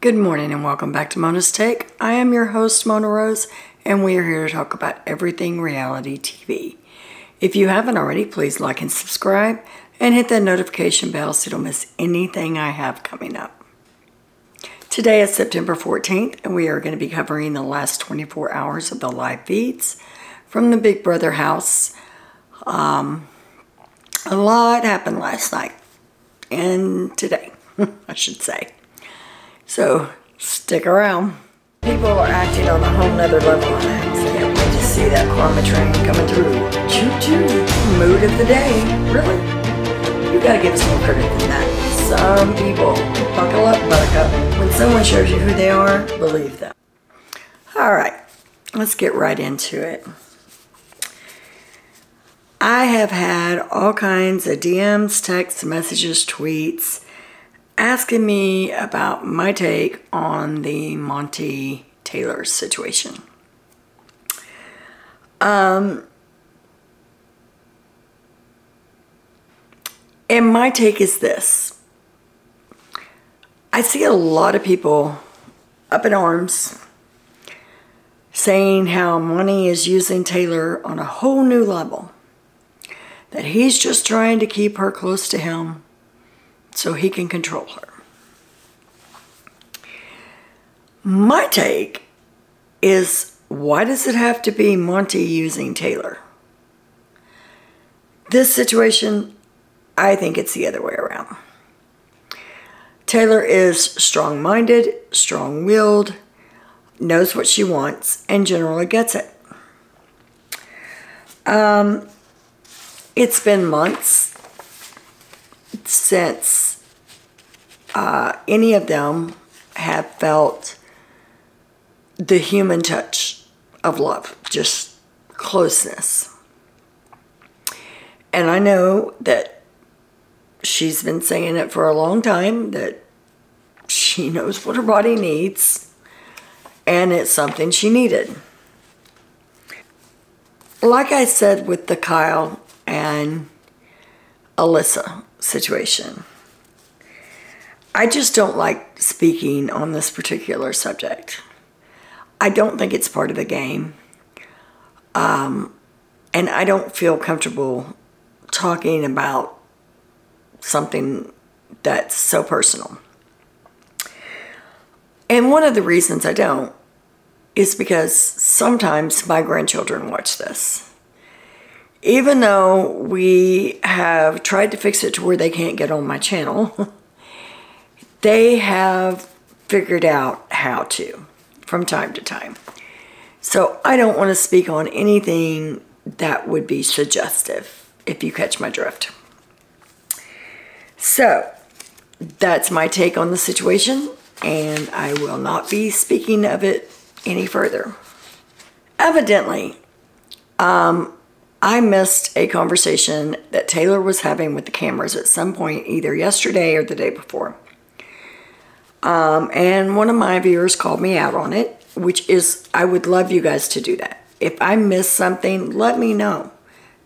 Good morning and welcome back to Mona's Take. I am your host, Mona Rose, and we are here to talk about everything reality TV. If you haven't already, please like and subscribe and hit that notification bell so you don't miss anything I have coming up. Today is September 14th, and we are going to be covering the last 24 hours of the live feeds from the Big Brother house. A lot happened last night and today, I should say. So, stick around. People are acting on a whole nother level on that. So can't wait to see that karma train coming through. Choo-choo. Mood of the day. Really? You gotta give us more credit than that. Some people, buckle up, buttercup. When someone shows you who they are, believe them. Alright, let's get right into it. I have had all kinds of DMs, texts, messages, tweets, asking me about my take on the Monte Taylor situation. And my take is this. I see a lot of people up in arms saying how Monte is using Taylor on a whole new level. That he's just trying to keep her close to him so he can control her. My take is, why does it have to be Monte using Taylor? This situation, I think it's the other way around. Taylor is strong-minded, strong-willed, knows what she wants, and generally gets it. It's been months since any of them have felt the human touch of love, just closeness. And I know that she's been saying it for a long time, that she knows what her body needs, and it's something she needed. Like I said with the Kyle and Alyssa situation, I just don't like speaking on this particular subject. I don't think it's part of the game. And I don't feel comfortable talking about something that's so personal. And one of the reasons I don't is because sometimes my grandchildren watch this. Even though we have tried to fix it to where they can't get on my channel, they have figured out how to from time to time. So I don't want to speak on anything that would be suggestive, if you catch my drift. So that's my take on the situation, and I will not be speaking of it any further. Evidently, I missed a conversation that Taylor was having with the cameras at some point, either yesterday or the day before. And one of my viewers called me out on it, which is, I would love you guys to do that. If I miss something, let me know,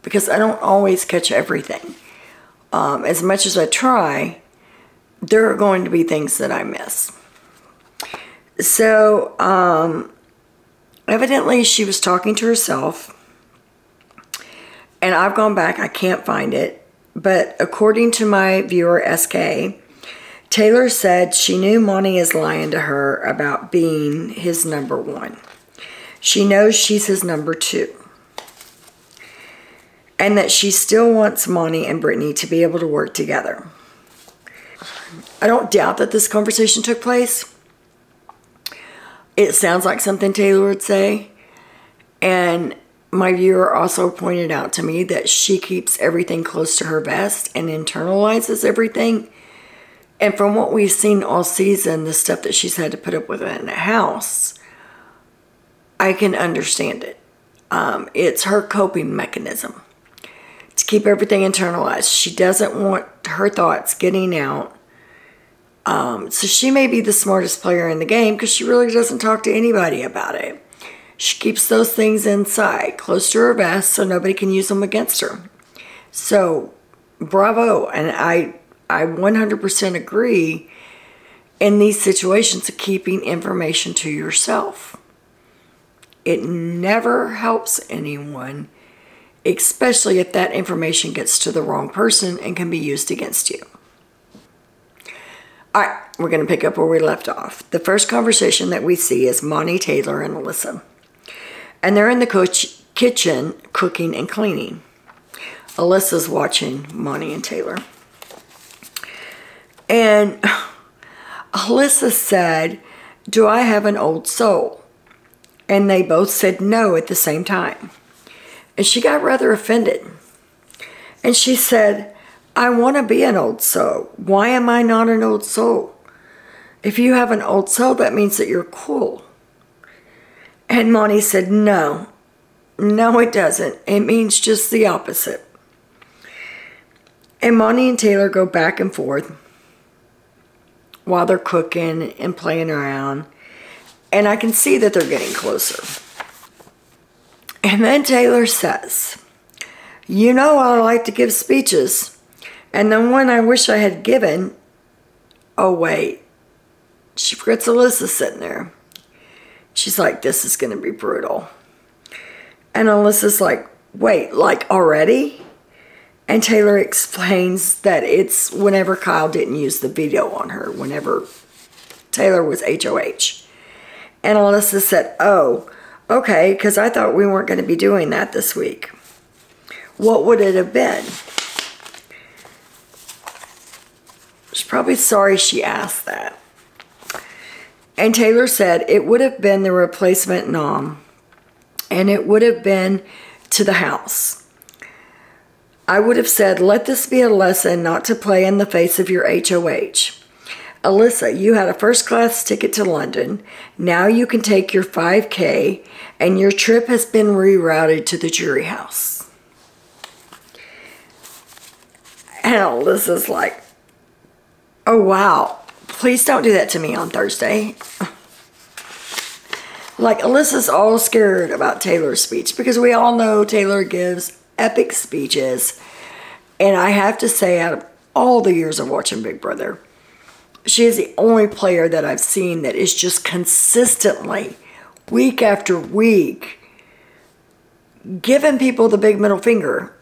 because I don't always catch everything. As much as I try, there are going to be things that I miss. So, evidently she was talking to herself, and I've gone back, I can't find it, but according to my viewer SK, Taylor said she knew Monte is lying to her about being his number one. She knows she's his number two. And that she still wants Monte and Brittany to be able to work together. I don't doubt that this conversation took place. It sounds like something Taylor would say. And my viewer also pointed out to me that she keeps everything close to her vest and internalizes everything. And from what we've seen all season, the stuff that she's had to put up with in the house, I can understand it. It's her coping mechanism to keep everything internalized. She doesn't want her thoughts getting out. So she may be the smartest player in the game because she really doesn't talk to anybody about it. She keeps those things inside, close to her vest, so nobody can use them against her. So, bravo. And I 100% agree in these situations of keeping information to yourself. It never helps anyone, especially if that information gets to the wrong person and can be used against you. All right, we're going to pick up where we left off. The first conversation that we see is Monte Taylor and Alyssa. And they're in the kitchen cooking and cleaning. Alyssa's watching Monte and Taylor. And Alyssa said, "Do I have an old soul?" And they both said no at the same time. And she got rather offended. And she said, "I want to be an old soul. Why am I not an old soul? If you have an old soul, that means that you're cool." And Monte said, "No, it doesn't. It means just the opposite." And Monte and Taylor go back and forth while they're cooking and playing around. And I can see that they're getting closer. And then Taylor says, "You know I like to give speeches. And the one I wish I had given..." Oh, wait. She forgets Alyssa's sitting there. She's like, "This is going to be brutal." And Alyssa's like, "Wait, like already?" And Taylor explains that it's whenever Kyle didn't use the veto on her, whenever Taylor was HOH. And Alyssa said, "Oh, okay, because I thought we weren't going to be doing that this week." What would it have been? She's probably sorry she asked that. And Taylor said it would have been the replacement nom, and it would have been to the house. I would have said, "Let this be a lesson not to play in the face of your HOH. Alyssa, you had a first-class ticket to London. Now you can take your 5K, and your trip has been rerouted to the jury house." And Alyssa's like, "Oh, wow. Please don't do that to me on Thursday." Like, Alyssa's all scared about Taylor's speech because we all know Taylor gives epic speeches. And I have to say, out of all the years of watching Big Brother, she is the only player that I've seen that is just consistently, week after week, giving people the big middle finger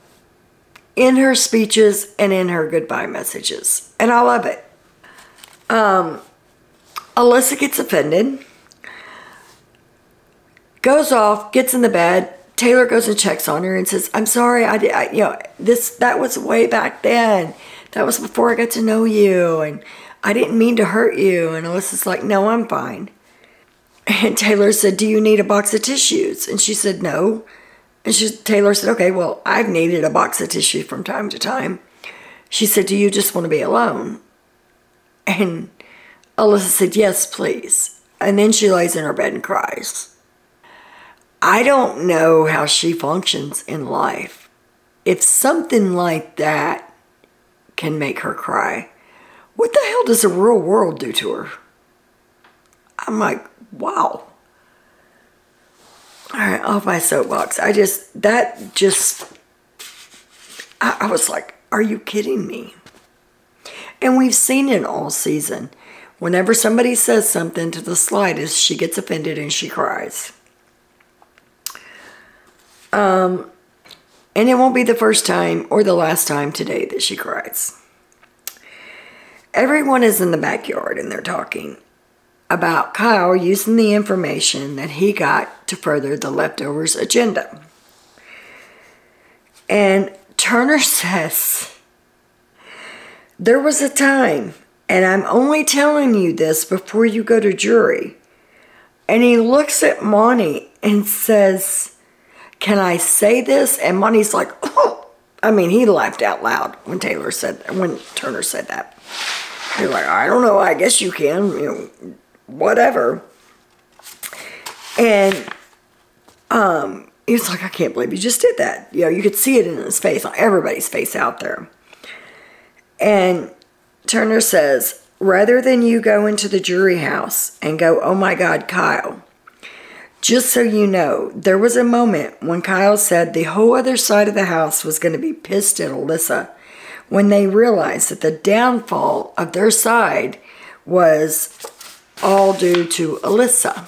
in her speeches and in her goodbye messages. And I love it. Alyssa gets offended, goes off, gets in the bed. Taylor goes and checks on her and says, "I'm sorry, that was way back then. That was before I got to know you, and I didn't mean to hurt you." And Alyssa's like, "No, I'm fine." And Taylor said, "Do you need a box of tissues?" And she said, "No." And Taylor said, "Okay, well, I've needed a box of tissue from time to time." She said, "Do you just want to be alone?" And Alyssa said, "Yes, please." And then she lays in her bed and cries. I don't know how she functions in life. If something like that can make her cry, what the hell does the real world do to her? I'm like, wow. All right, off my soapbox. I was like, are you kidding me? And we've seen it all season. Whenever somebody says something to the slightest, she gets offended and she cries. And it won't be the first time or the last time today that she cries. Everyone is in the backyard and they're talking about Kyle using the information that he got to further the leftovers agenda. And Turner says, "There was a time, and I'm only telling you this before you go to jury." And he looks at Monte and says, "Can I say this?" And Monte's like, "Oh." I mean, he laughed out loud when Turner said that. He's like, "I don't know, I guess you can, whatever." And he was like, "I can't believe you just did that." You could see it in his face, on everybody's face out there. And Turner says, "Rather than you go into the jury house and go, 'Oh my God, Kyle,' just so you know, there was a moment when Kyle said the whole other side of the house was going to be pissed at Alyssa when they realized that the downfall of their side was all due to Alyssa.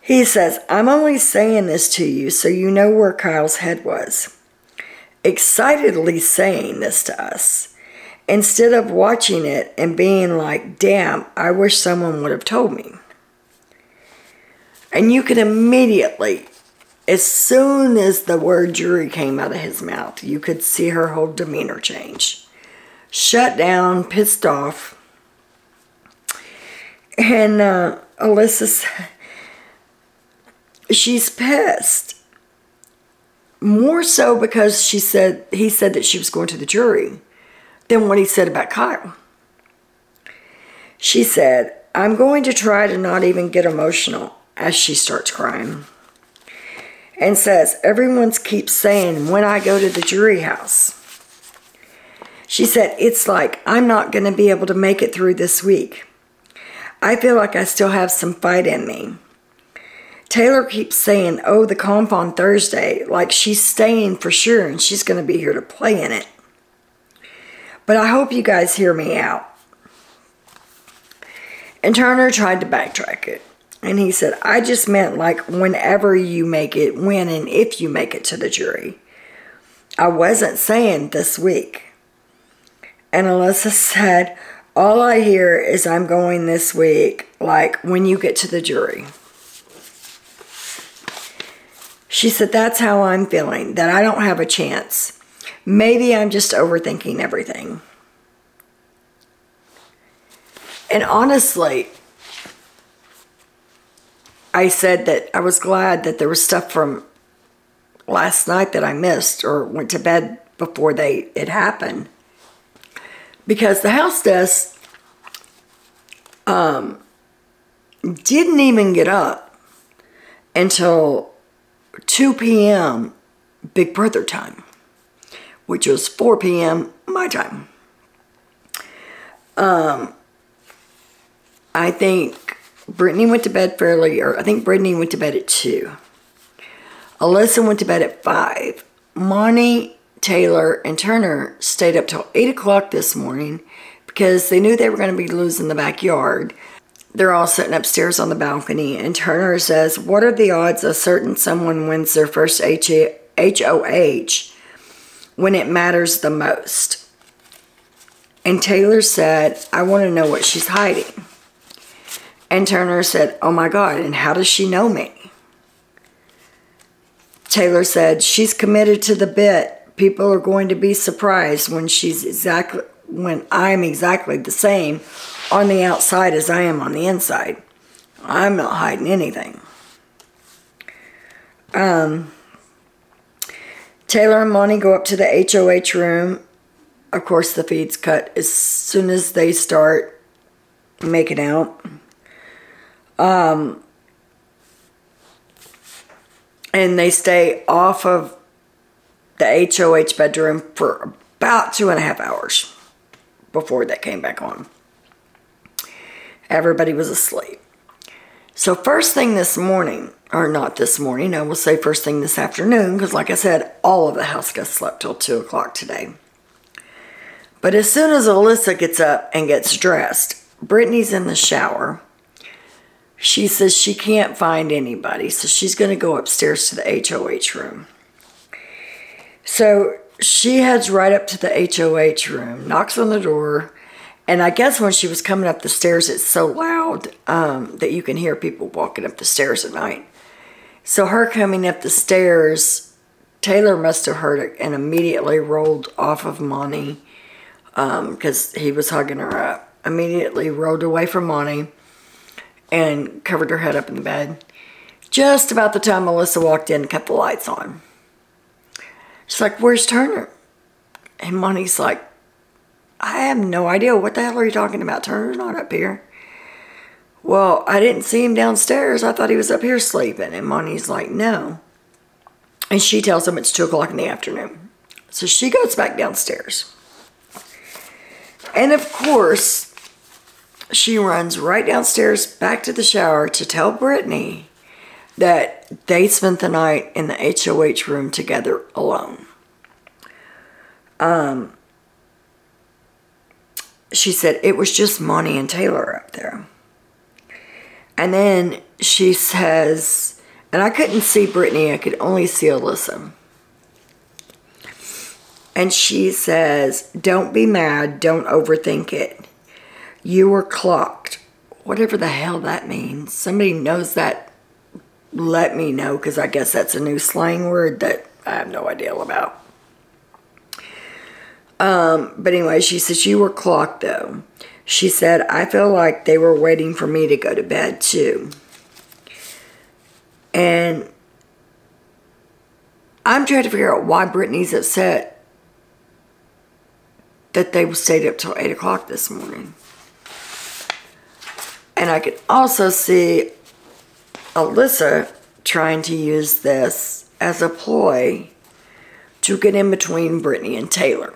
He says, I'm only saying this to you so you know where Kyle's head was. Excitedly saying this to us, instead of watching it and being like, damn, I wish someone would have told me. And you could immediately, as soon as the word jury came out of his mouth, you could see her whole demeanor change. Shut down, pissed off. And Alyssa said, she's pissed. More so because he said that she was going to the jury than what he said about Kyle. She said, I'm going to try to not even get emotional, as she starts crying. And says, everyone keeps saying when I go to the jury house. She said, it's like I'm not going to be able to make it through this week. I feel like I still have some fight in me. Taylor keeps saying, oh, the comp on Thursday, like she's staying for sure and she's going to be here to play in it. But I hope you guys hear me out. And Turner tried to backtrack it. And he said, I just meant like whenever you make it, when and if you make it to the jury. I wasn't saying this week. And Alyssa said, all I hear is I'm going this week, like when you get to the jury. She said, that's how I'm feeling, that I don't have a chance. Maybe I'm just overthinking everything. And honestly, I said that I was glad that there was stuff from last night that I missed or went to bed before it happened. Because the house desk didn't even get up until 2 p.m. Big Brother time, which was 4 p.m. my time. I think Brittany went to bed I think Brittany went to bed at 2. Alyssa went to bed at 5. Monte, Taylor, and Turner stayed up till 8 o'clock this morning because they knew they were going to be losing the backyard. They're all sitting upstairs on the balcony, and Turner says, what are the odds a certain someone wins their first HOH when it matters the most? And Taylor said, I want to know what she's hiding. And Turner said, oh my God, and how does she know me? Taylor said, she's committed to the bit. People are going to be surprised when I'm exactly the same on the outside as I am on the inside. I'm not hiding anything. Taylor and Monte go up to the HOH room. Of course, the feed's cut as soon as they start making out. And they stay off of the HOH bedroom for about 2.5 hours before they came back on. Everybody was asleep. So first thing this morning, or not this morning, I will say first thing this afternoon, because like I said, all of the house guests slept till 2 o'clock today. But as soon as Alyssa gets up and gets dressed, Brittany's in the shower. She says she can't find anybody, so she's going to go upstairs to the HOH room. So she heads right up to the HOH room, knocks on the door, and I guess when she was coming up the stairs, it's so loud that you can hear people walking up the stairs at night. So her coming up the stairs, Taylor must have heard it and immediately rolled off of Monte because he was hugging her up. Immediately rolled away from Monte and covered her head up in the bed. Just about the time Alyssa walked in and kept the lights on. She's like, where's Turner? And Monte's like, I have no idea. What the hell are you talking about? Turner's not up here. Well, I didn't see him downstairs. I thought he was up here sleeping. And Monte's like, no. And she tells him it's 2 o'clock in the afternoon. So she goes back downstairs. And of course, she runs right downstairs back to the shower to tell Brittany that they spent the night in the HOH room together alone. she said, it was just Monte and Taylor up there. And then she says, and I couldn't see Brittany, I could only see Alyssa. And she says, don't be mad, don't overthink it. You were clocked. Whatever the hell that means. Somebody knows that, let me know, because I guess that's a new slang word that I have no idea about. But anyway, she says, you were clocked though. She said, I feel like they were waiting for me to go to bed too. And I'm trying to figure out why Brittany's upset that they stayed up till 8 o'clock this morning. And I could also see Alyssa trying to use this as a ploy to get in between Brittany and Taylor.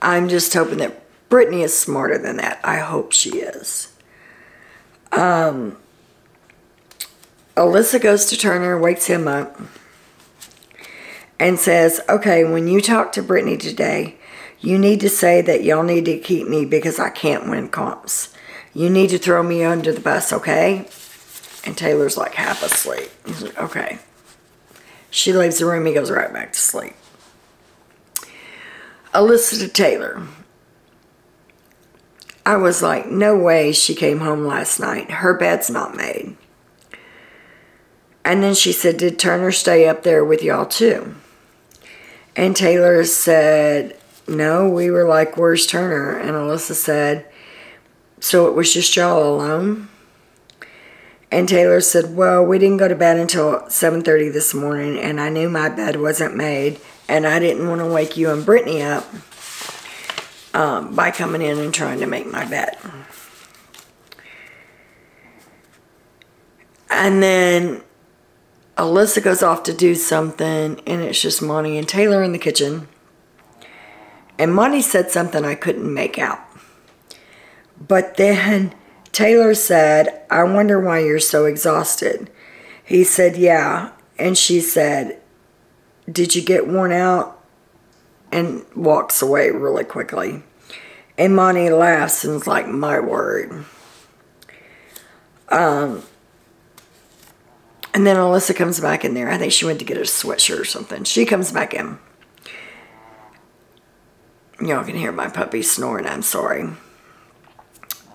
I'm just hoping that Brittany is smarter than that. I hope she is. Alyssa goes to Turner, wakes him up, and says, okay, when you talk to Brittany today, you need to say that y'all need to keep me because I can't win comps. You need to throw me under the bus, okay? And Taylor's like half asleep. He's like, okay. She leaves the room. He goes right back to sleep. Alyssa to Taylor. I was like, no way she came home last night. Her bed's not made. And then she said, did Turner stay up there with y'all too? And Taylor said, no, we were like, where's Turner? And Alyssa said, so it was just y'all alone? And Taylor said, well, we didn't go to bed until 7:30 this morning, and I knew my bed wasn't made, and I didn't want to wake you and Brittany up by coming in and trying to make my bed. And then Alyssa goes off to do something, and it's just Monte and Taylor in the kitchen. And Monte said something I couldn't make out. But then Taylor said, I wonder why you're so exhausted. He said, yeah. And she said, did you get worn out? And walks away really quickly. And Monte laughs and is like, my word. And then Alyssa comes back in there. I think she went to get a sweatshirt or something. She comes back in. Y'all can hear my puppy snoring. I'm sorry.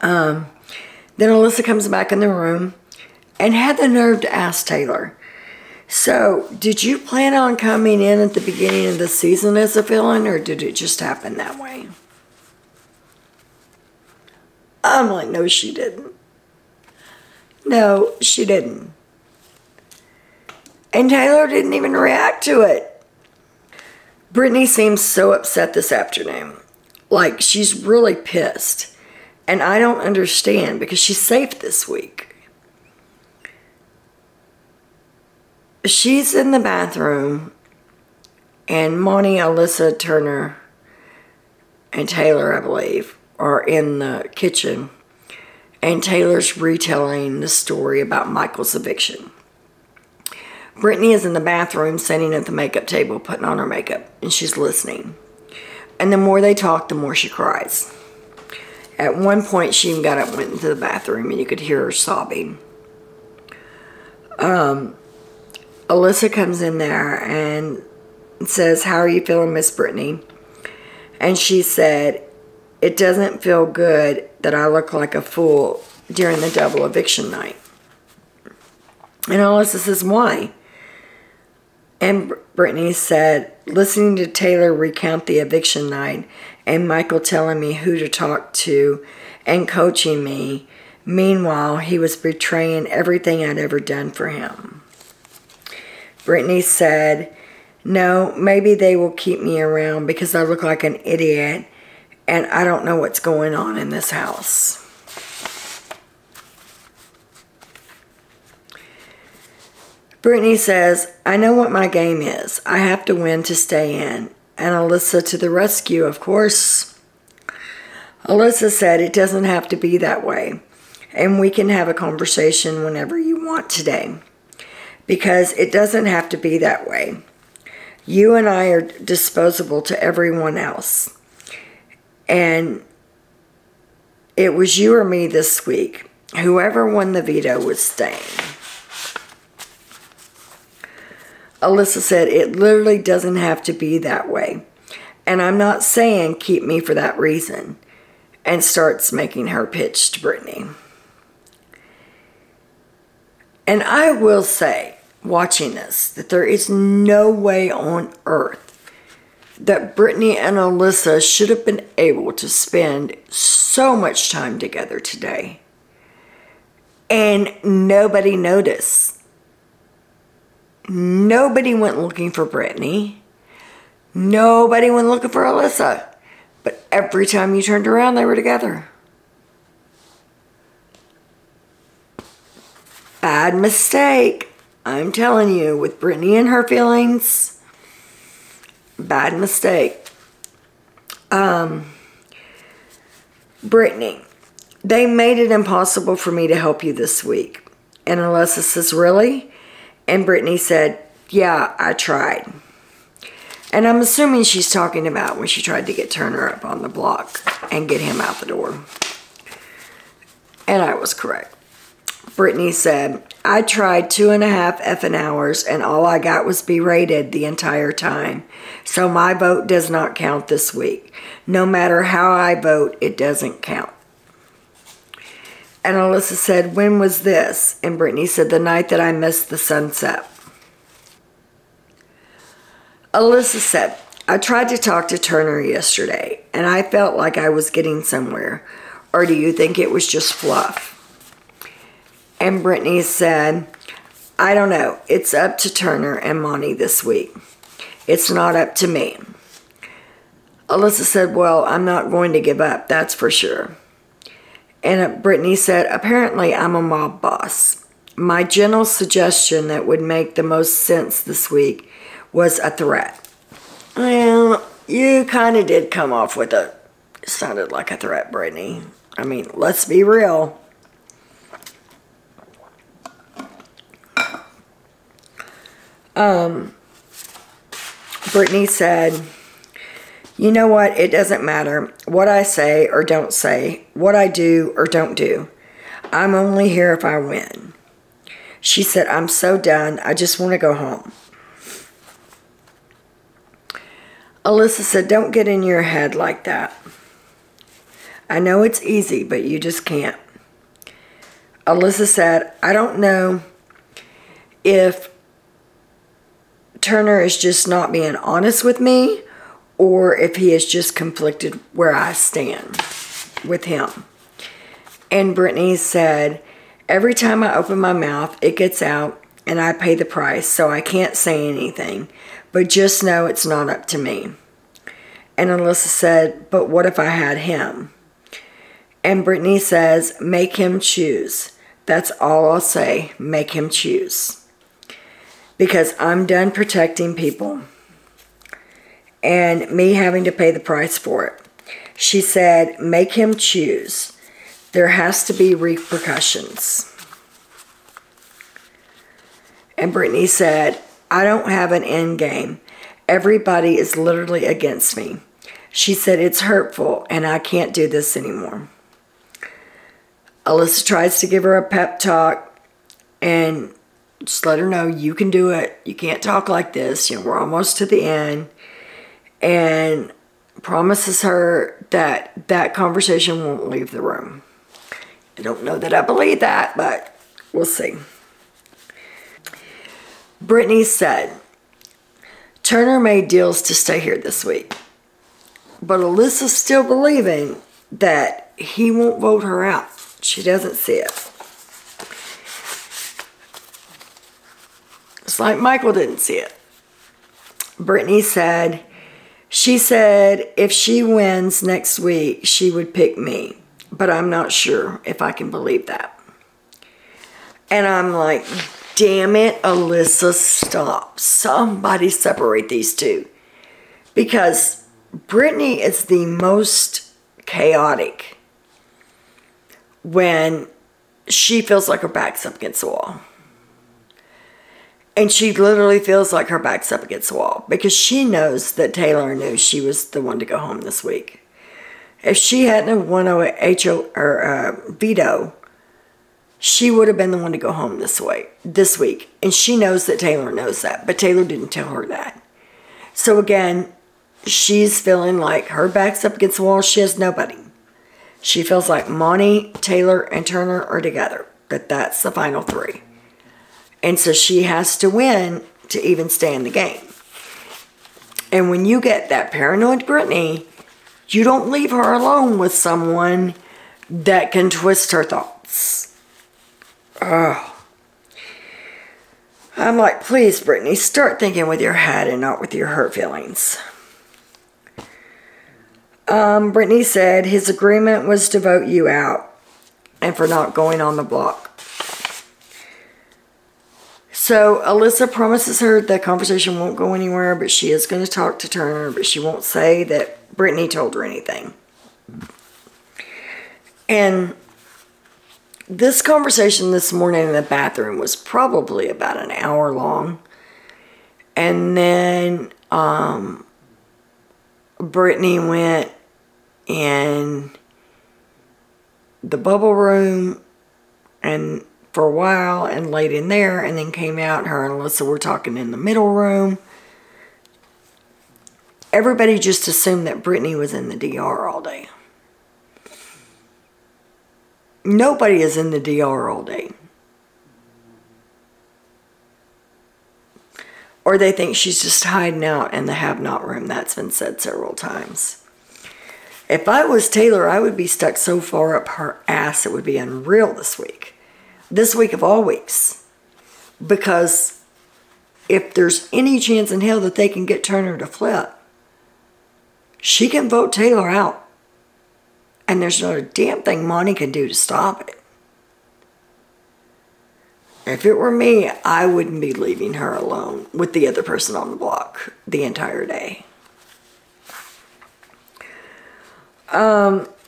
Then Alyssa comes back in the room and had the nerve to ask Taylor, so did you plan on coming in at the beginning of the season as a villain, or did it just happen that way? I'm like, no, she didn't. No, she didn't. And Taylor didn't even react to it. Brittany seems so upset this afternoon. Like, she's really pissed. And I don't understand because she's safe this week. She's in the bathroom, and Monte, Alyssa, Turner, and Taylor, I believe, are in the kitchen. And Taylor's retelling the story about Michael's eviction. Brittany is in the bathroom sitting at the makeup table putting on her makeup, and she's listening. And the more they talk, the more she cries. At one point, she even got up and went into the bathroom, and you could hear her sobbing. Alyssa comes in there and says, how are you feeling, Miss Brittany? And she said, it doesn't feel good that I look like a fool during the double eviction night. And Alyssa says, why? And Brittany said, listening to Taylor recount the eviction night and Michael telling me who to talk to and coaching me. Meanwhile, he was betraying everything I'd ever done for him. Brittany said, no, maybe they will keep me around because I look like an idiot and I don't know what's going on in this house. Brittany says, I know what my game is. I have to win to stay in. And Alyssa to the rescue, of course. Alyssa said, it doesn't have to be that way. And we can have a conversation whenever you want today. Because it doesn't have to be that way. You and I are disposable to everyone else. And it was you or me this week. Whoever won the veto was staying. Alyssa said, it literally doesn't have to be that way. And I'm not saying keep me for that reason. And starts making her pitch to Brittany. And I will say, watching this, that there is no way on earth that Brittany and Alyssa should have been able to spend so much time together today. And nobody noticed. Nobody went looking for Brittany. Nobody went looking for Alyssa. But every time you turned around, they were together. Bad mistake. I'm telling you, with Brittany and her feelings, bad mistake. Brittany, they made it impossible for me to help you this week. And Alyssa says, really? And Brittany said, yeah, I tried. And I'm assuming she's talking about when she tried to get Turner up on the block and get him out the door. And I was correct. Brittany said, I tried 2.5 effing hours and all I got was berated the entire time. So my vote does not count this week. No matter how I vote, it doesn't count. And Alyssa said, when was this? And Brittany said, the night that I missed the sunset. Alyssa said, I tried to talk to Turner yesterday and I felt like I was getting somewhere. Or do you think it was just fluff? And Brittany said, I don't know. It's up to Turner and Monty this week. It's not up to me. Alyssa said, well, I'm not going to give up, that's for sure. And Brittany said, apparently I'm a mob boss. My general suggestion that would make the most sense this week was a threat. Well, you kind of did come off with it sounded like a threat, Brittany. I mean, let's be real. Brittany said, you know what? It doesn't matter what I say or don't say, what I do or don't do. I'm only here if I win. She said, I'm so done. I just want to go home. Alyssa said, don't get in your head like that. I know it's easy, but you just can't. Alyssa said, I don't know if Turner is just not being honest with me or if he is just conflicted where I stand with him. And Brittany said, every time I open my mouth, it gets out and I pay the price, so I can't say anything. But just know it's not up to me. And Alyssa said, but what if I had him? And Brittany says, make him choose. That's all I'll say. Make him choose. Because I'm done protecting people and me having to pay the price for it. She said, make him choose. There has to be repercussions. And Brittany said, I don't have an end game. Everybody is literally against me. She said, it's hurtful and I can't do this anymore. Alyssa tries to give her a pep talk and just let her know you can do it. You can't talk like this. You know, we're almost to the end. And promises her that that conversation won't leave the room. I don't know that I believe that, but we'll see. Brittany said, Turner made deals to stay here this week. But Alyssa's still believing that he won't vote her out. She doesn't see it. It's like Michael didn't see it. Brittany said, she said if she wins next week, she would pick me. But I'm not sure if I can believe that. And I'm like, damn it, Alyssa, stop. Somebody separate these two. Because Brittany is the most chaotic when she feels like her back's up against the wall. And she literally feels like her back's up against the wall because she knows that Taylor knew she was the one to go home this week. If she hadn't have won a veto, she would have been the one to go home this week. And she knows that Taylor knows that, but Taylor didn't tell her that. So again, she's feeling like her back's up against the wall. She has nobody. She feels like Monte, Taylor, and Turner are together. That's the final three. And so she has to win to even stay in the game. And when you get that paranoid Brittany, you don't leave her alone with someone that can twist her thoughts. Oh. I'm like, please, Brittany, start thinking with your head and not with your hurt feelings. Brittany said his agreement was to vote you out and for not going on the block. So Alyssa promises her the conversation won't go anywhere, but she is going to talk to Turner, but she won't say that Brittany told her anything. And this conversation this morning in the bathroom was probably about an hour long. And then Brittany went in the bubble room and for a while and laid in there and then came out. Her and Alyssa were talking in the middle room. Everybody just assumed that Brittany was in the DR all day. Nobody is in the DR all day. Or they think she's just hiding out in the have-not room. That's been said several times. If I was Taylor, I would be stuck so far up her ass it would be unreal this week. This week of all weeks. Because if there's any chance in hell that they can get Turner to flip, she can vote Taylor out. And there's not a damn thing Monte can do to stop it. If it were me, I wouldn't be leaving her alone with the other person on the block the entire day. Alyssa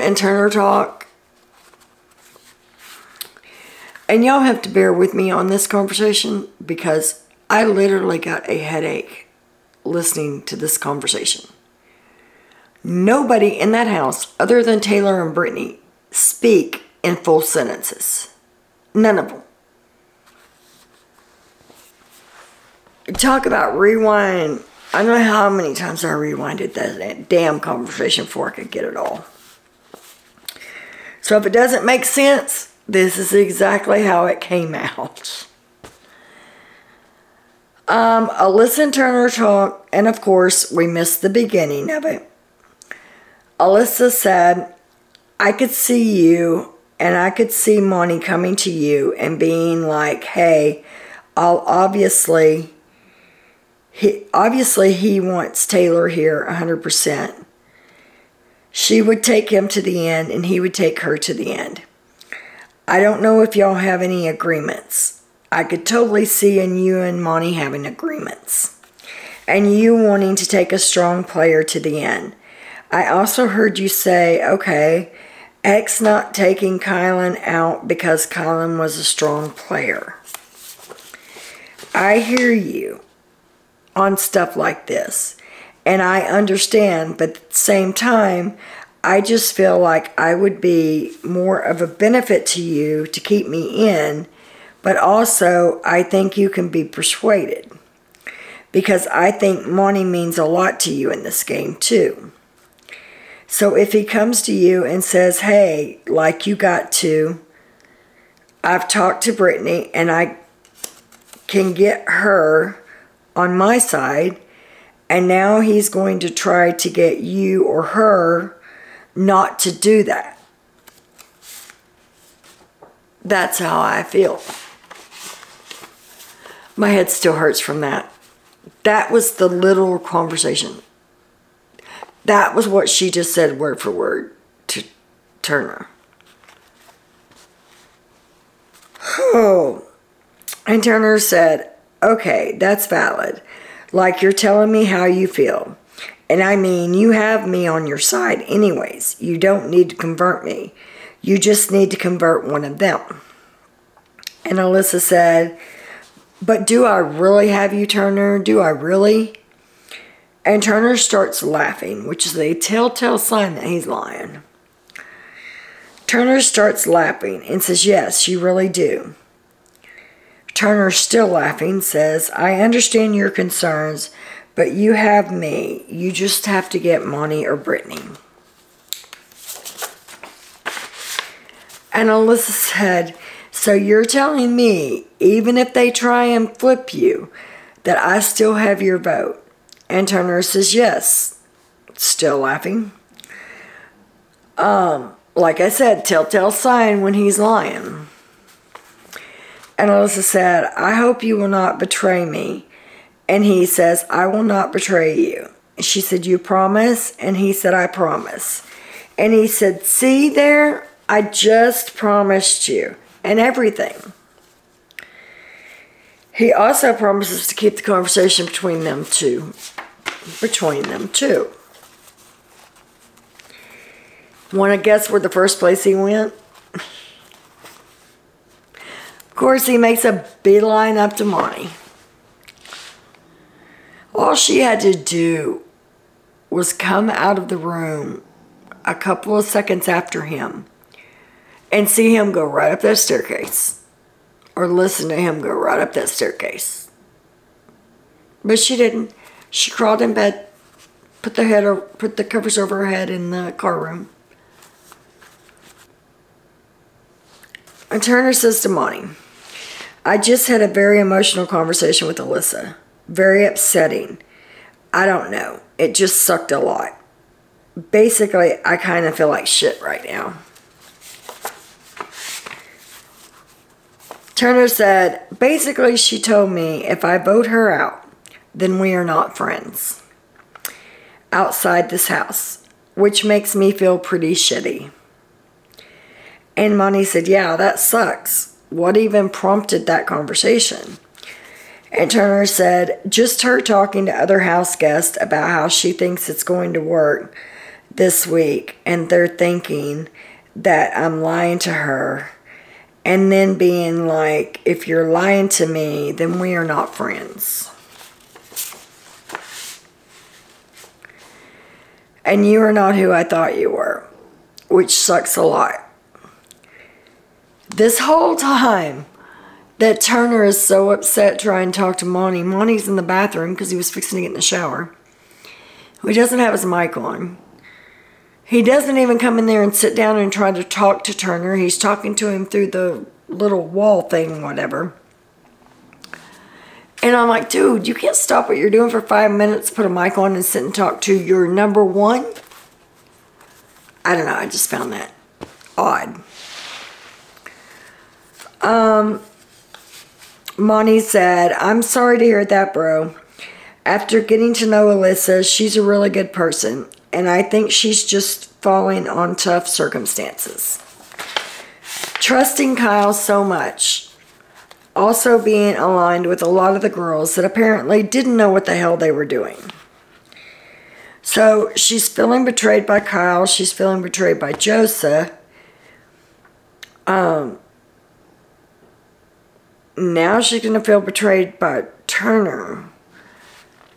and Turner talk. And y'all have to bear with me on this conversation because I literally got a headache listening to this conversation. Nobody in that house, other than Taylor and Brittany, speak in full sentences. None of them. Talk about rewind. I don't know how many times I rewinded that damn conversation before I could get it all. So if it doesn't make sense, this is exactly how it came out. Alyssa and Turner talk, and of course, we missed the beginning of it. Alyssa said, I could see you, and I could see Monte coming to you and being like, hey, obviously he wants Taylor here 100%. She would take him to the end, and he would take her to the end. I don't know if y'all have any agreements. I could totally see in you and Monte having agreements. And you wanting to take a strong player to the end. I also heard you say, okay, X not taking Kylan out because Kylan was a strong player. I hear you on stuff like this. And I understand, but at the same time, I just feel like I would be more of a benefit to you to keep me in, but also I think you can be persuaded. Because I think Monte means a lot to you in this game too. So if he comes to you and says, hey, like you got to, I've talked to Brittany and I can get her on my side, and now he's going to try to get you or her not to do that. That's how I feel. My head still hurts from that. That was the literal conversation. That was what she just said word for word to Turner. Oh. And Turner said, okay, that's valid. Like you're telling me how you feel. And I mean, you have me on your side anyways. You don't need to convert me. You just need to convert one of them. And Alyssa said, but do I really have you, Turner? Do I really? And Turner starts laughing, which is a telltale sign that he's lying. Turner starts laughing and says, yes, you really do. Turner, still laughing, says, I understand your concerns, but you have me. You just have to get Monty or Brittany. And Alyssa said, so you're telling me, even if they try and flip you, that I still have your vote? And Turner says, yes. Still laughing. Like I said, telltale sign when he's lying. And Alyssa said, I hope you will not betray me. And he says, I will not betray you. She said, you promise? And he said, I promise. And he said, see there? I just promised you. And everything. He also promises to keep the conversation between them two. Want to guess where the first place he went? Of course, he makes a beeline up to Monty. All she had to do was come out of the room a couple of seconds after him and see him go right up that staircase, or listen to him go right up that staircase. But she didn't. She crawled in bed, put the covers over her head in the car room. And Turner says to Monty, I just had a very emotional conversation with Alyssa. Very upsetting. I don't know. It just sucked a lot. Basically, I kind of feel like shit right now. Turner said, basically she told me if I vote her out, then we are not friends. Outside this house, which makes me feel pretty shitty. And Monty said, yeah, that sucks. What even prompted that conversation? And Turner said, just her talking to other house guests about how she thinks it's going to work this week. And they're thinking that I'm lying to her. And then being like, if you're lying to me, then we are not friends. And you are not who I thought you were. Which sucks a lot. This whole time that Turner is so upset trying to talk to Monty. Monty's in the bathroom because he was fixing to get in the shower. He doesn't have his mic on. He doesn't even come in there and sit down and try to talk to Turner. He's talking to him through the little wall thing, whatever. And I'm like, dude, you can't stop what you're doing for 5 minutes, put a mic on and sit and talk to your number one? I don't know. I just found that odd. Monty said, I'm sorry to hear that, bro. After getting to know Alyssa, she's a really good person. And I think she's just falling on tough circumstances. Trusting Kyle so much. Also being aligned with a lot of the girls that apparently didn't know what the hell they were doing. So she's feeling betrayed by Kyle. She's feeling betrayed by Joseph. Now she's going to feel betrayed by Turner.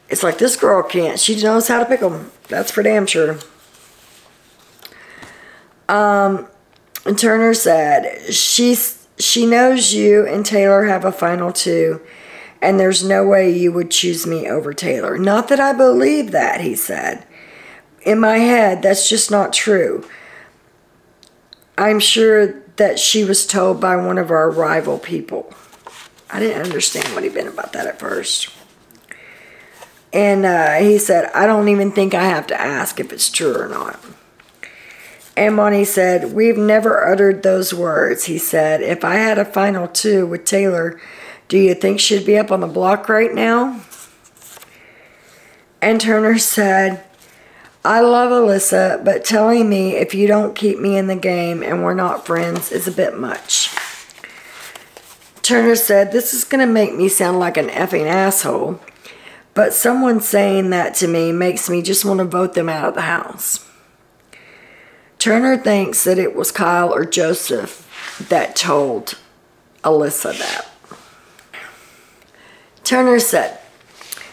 It's like this girl can't. She knows how to pick them. That's for damn sure. And Turner said, she knows you and Taylor have a final two, and there's no way you would choose me over Taylor. Not that I believe that, he said. In my head, that's just not true. I'm sure that she was told by one of our rival people. I didn't understand what he meant about that at first. And he said, I don't even think I have to ask if it's true or not. And Monty said, we've never uttered those words. He said, if I had a final two with Taylor, do you think she'd be up on the block right now? And Turner said, I love Alyssa, but telling me if you don't keep me in the game and we're not friends is a bit much. Turner said, this is going to make me sound like an effing asshole, but someone saying that to me makes me just want to vote them out of the house. Turner thinks that it was Kyle or Joseph that told Alyssa that. Turner said,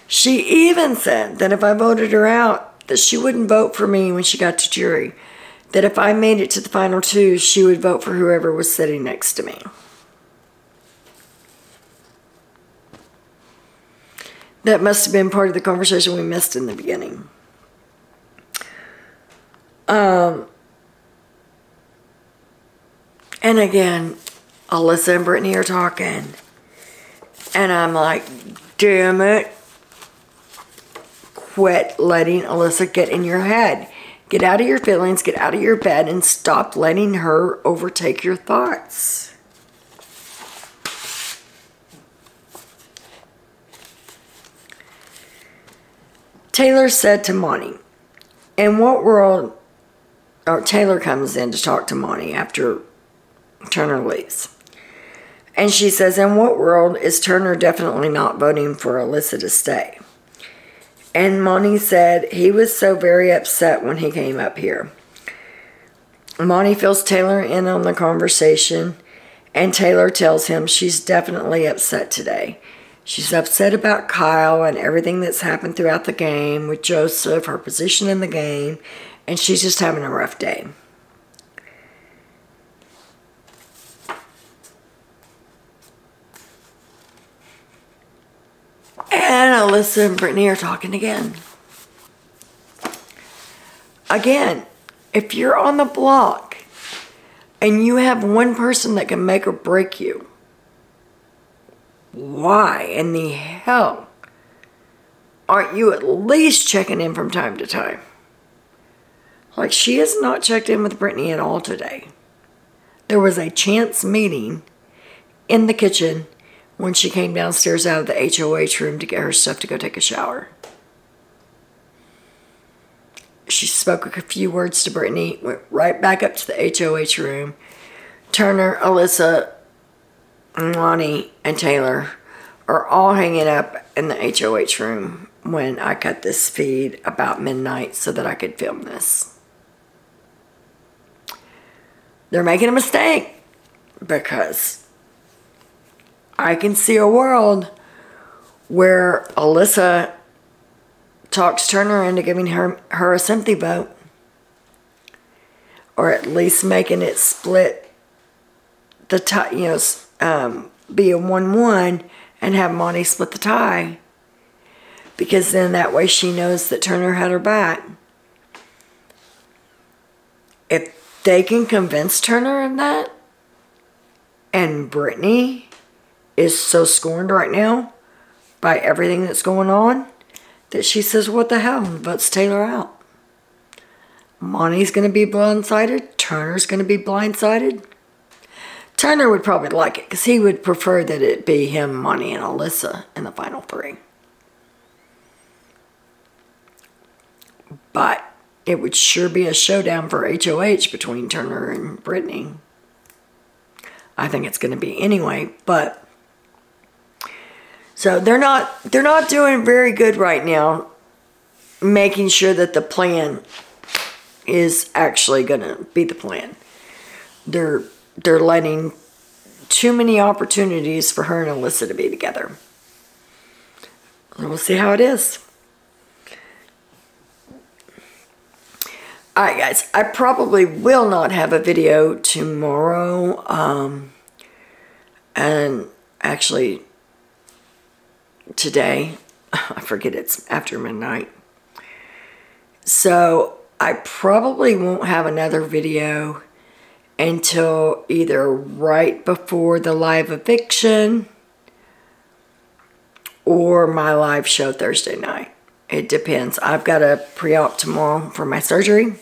She even said that if I voted her out, that she wouldn't vote for me when she got to jury. That if I made it to the final two, she would vote for whoever was sitting next to me. That must have been part of the conversation we missed in the beginning. And again, Alyssa and Brittany are talking. And I'm like, damn it. Quit letting Alyssa get in your head. Get out of your feelings, get out of your bed, and stop letting her overtake your thoughts. Taylor said to Monte, in what world, or Taylor comes in to talk to Monte after Turner leaves. And she says, in what world is Turner definitely not voting for Alyssa to stay? And Monte said he was so very upset when he came up here. Monte fills Taylor in on the conversation, and Taylor tells him she's definitely upset today. She's upset about Kyle and everything that's happened throughout the game with Joseph, her position in the game, and she's just having a rough day. And Alyssa and Brittany are talking again. Again, if you're on the block and you have one person that can make or break you, why in the hell aren't you at least checking in from time to time? Like, she has not checked in with Brittany at all today. There was a chance meeting in the kitchen when she came downstairs out of the HOH room to get her stuff to go take a shower. She spoke a few words to Brittany, went right back up to the HOH room. Turner, Alyssa, Monte, and Taylor are all hanging up in the HOH room when I cut this feed about midnight so that I could film this. They're making a mistake because I can see a world where Alyssa talks Turner into giving her a sympathy vote, or at least making it split the tie, you know, be a 1-1 and have Monte split the tie, because then that way she knows that Turner had her back. If they can convince Turner of that, and Brittany is so scorned right now by everything that's going on that she says, what the hell, and votes Taylor out. Monte's going to be blindsided. Turner's going to be blindsided. Turner would probably like it because he would prefer that it be him, Monte, and Alyssa in the final three. But it would sure be a showdown for HOH between Turner and Brittany. I think it's going to be anyway, but so they're not doing very good right now, making sure that the plan is actually going to be the plan. They're letting too many opportunities for her and Alyssa to be together. And we'll see how it is. Alright guys, I probably will not have a video tomorrow. And actually today, I forget it's after midnight. So I probably won't have another video until either right before the live eviction or my live show Thursday night. It depends. I've got a pre-op tomorrow for my surgery,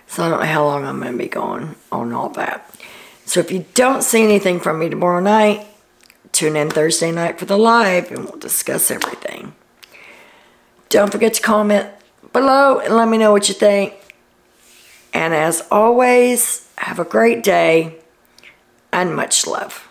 so I don't know how long I'm going to be gone on all that. So if you don't see anything from me tomorrow night, tune in Thursday night for the live and we'll discuss everything. Don't forget to comment below and let me know what you think. And as always, have a great day and much love.